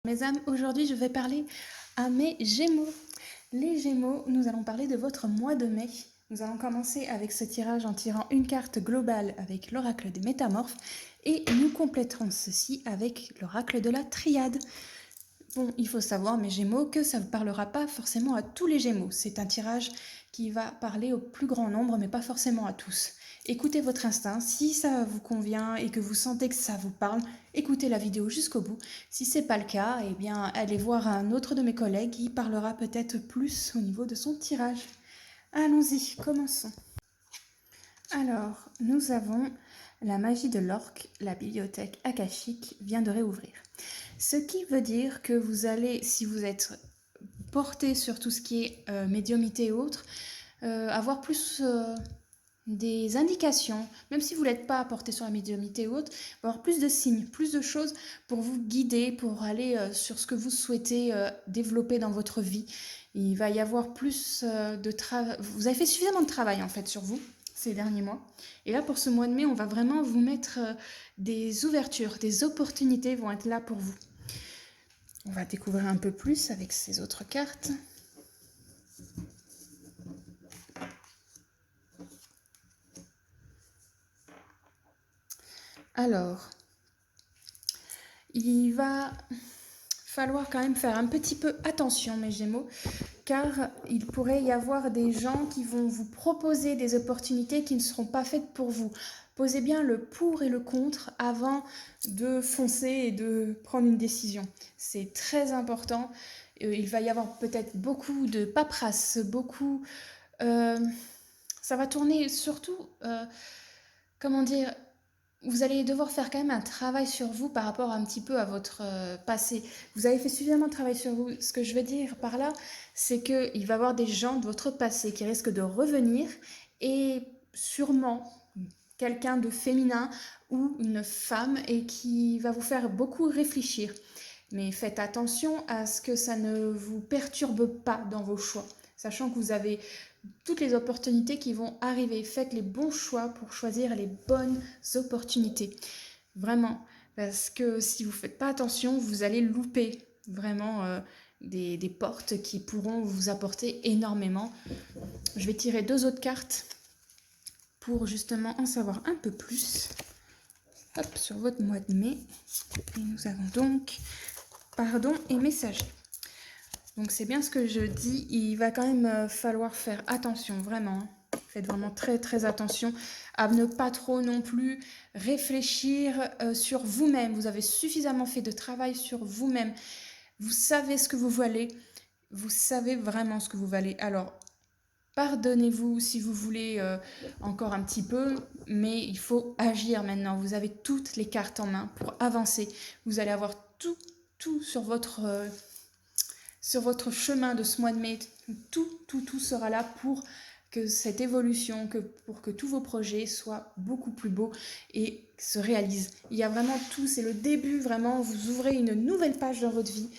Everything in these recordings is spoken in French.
Mes âmes, aujourd'hui je vais parler à mes Gémeaux. Les Gémeaux, nous allons parler de votre mois de mai. Nous allons commencer avec ce tirage en tirant une carte globale avec l'oracle des Métamorphes et nous compléterons ceci avec l'oracle de la Triade. Bon, il faut savoir, mes Gémeaux, que ça ne parlera pas forcément à tous les Gémeaux. C'est un tirage qui va parler au plus grand nombre, mais pas forcément à tous. Écoutez votre instinct, si ça vous convient et que vous sentez que ça vous parle, écoutez la vidéo jusqu'au bout. Si ce n'est pas le cas, eh bien, allez voir un autre de mes collègues qui parlera peut-être plus au niveau de son tirage. Allons-y, commençons. Alors, nous avons la magie de l'orque, la bibliothèque akashique vient de réouvrir. Ce qui veut dire que vous allez, si vous êtes porté sur tout ce qui est médiumnité et autres, avoir plus des indications, même si vous n'êtes pas porté sur la médiumnité ou autre, avoir plus de signes, plus de choses pour vous guider, pour aller sur ce que vous souhaitez développer dans votre vie. Il va y avoir plus de travail. Vous avez fait suffisamment de travail en fait sur vous ces derniers mois. Et là, pour ce mois de mai, on va vraiment vous mettre des ouvertures, des opportunités vont être là pour vous. On va découvrir un peu plus avec ces autres cartes. Alors, il va falloir quand même faire un petit peu attention, mes Gémeaux, car il pourrait y avoir des gens qui vont vous proposer des opportunités qui ne seront pas faites pour vous. Posez bien le pour et le contre avant de foncer et de prendre une décision. C'est très important. Il va y avoir peut-être beaucoup de paperasse, beaucoup... ça va tourner surtout... comment dire, vous allez devoir faire quand même un travail sur vous par rapport un petit peu à votre passé. Vous avez fait suffisamment de travail sur vous. Ce que je veux dire par là, c'est qu'il va y avoir des gens de votre passé qui risquent de revenir et sûrement quelqu'un de féminin ou une femme et qui va vous faire beaucoup réfléchir. Mais faites attention à ce que ça ne vous perturbe pas dans vos choix, sachant que vous avez toutes les opportunités qui vont arriver. Faites les bons choix pour choisir les bonnes opportunités. Vraiment, parce que si vous ne faites pas attention, vous allez louper vraiment des portes qui pourront vous apporter énormément. Je vais tirer deux autres cartes pour justement en savoir un peu plus. Hop, sur votre mois de mai. Et nous avons donc pardon et messager. Donc c'est bien ce que je dis, il va quand même falloir faire attention, vraiment. Faites vraiment très très attention à ne pas trop non plus réfléchir sur vous-même. Vous avez suffisamment fait de travail sur vous-même. Vous savez ce que vous valez, vous savez vraiment ce que vous valez. Alors, pardonnez-vous si vous voulez encore un petit peu, mais il faut agir maintenant. Vous avez toutes les cartes en main pour avancer. Vous allez avoir tout sur votre chemin de ce mois de mai. Tout sera là pour que cette évolution, pour que tous vos projets soient beaucoup plus beaux et se réalisent. Il y a vraiment tout, c'est le début, vraiment, vous ouvrez une nouvelle page dans votre vie.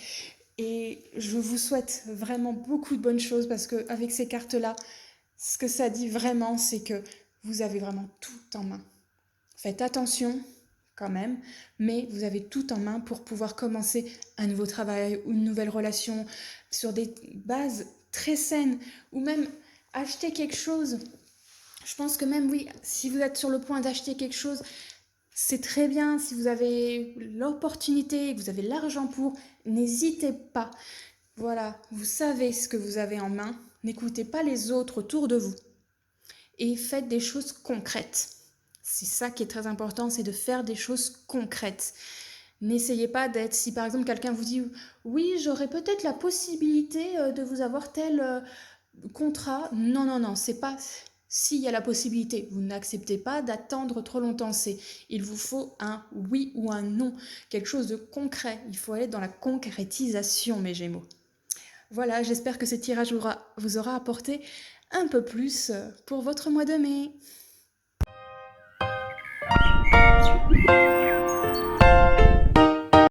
Et je vous souhaite vraiment beaucoup de bonnes choses parce qu'avec ces cartes-là, ce que ça dit vraiment, c'est que vous avez vraiment tout en main. Faites attention quand même, mais vous avez tout en main pour pouvoir commencer un nouveau travail ou une nouvelle relation sur des bases très saines ou même acheter quelque chose. Je pense que même, oui, si vous êtes sur le point d'acheter quelque chose, c'est très bien. Si vous avez l'opportunité, que vous avez l'argent pour, n'hésitez pas. Voilà, vous savez ce que vous avez en main. N'écoutez pas les autres autour de vous. Et faites des choses concrètes. C'est ça qui est très important, c'est de faire des choses concrètes. N'essayez pas d'être, si par exemple quelqu'un vous dit « Oui, j'aurais peut-être la possibilité de vous avoir tel contrat. » Non, c'est pas... S'il y a la possibilité, vous n'acceptez pas d'attendre trop longtemps. Il vous faut un oui ou un non, quelque chose de concret. Il faut aller dans la concrétisation, mes Gémeaux. Voilà, j'espère que ce tirage vous aura apporté un peu plus pour votre mois de mai.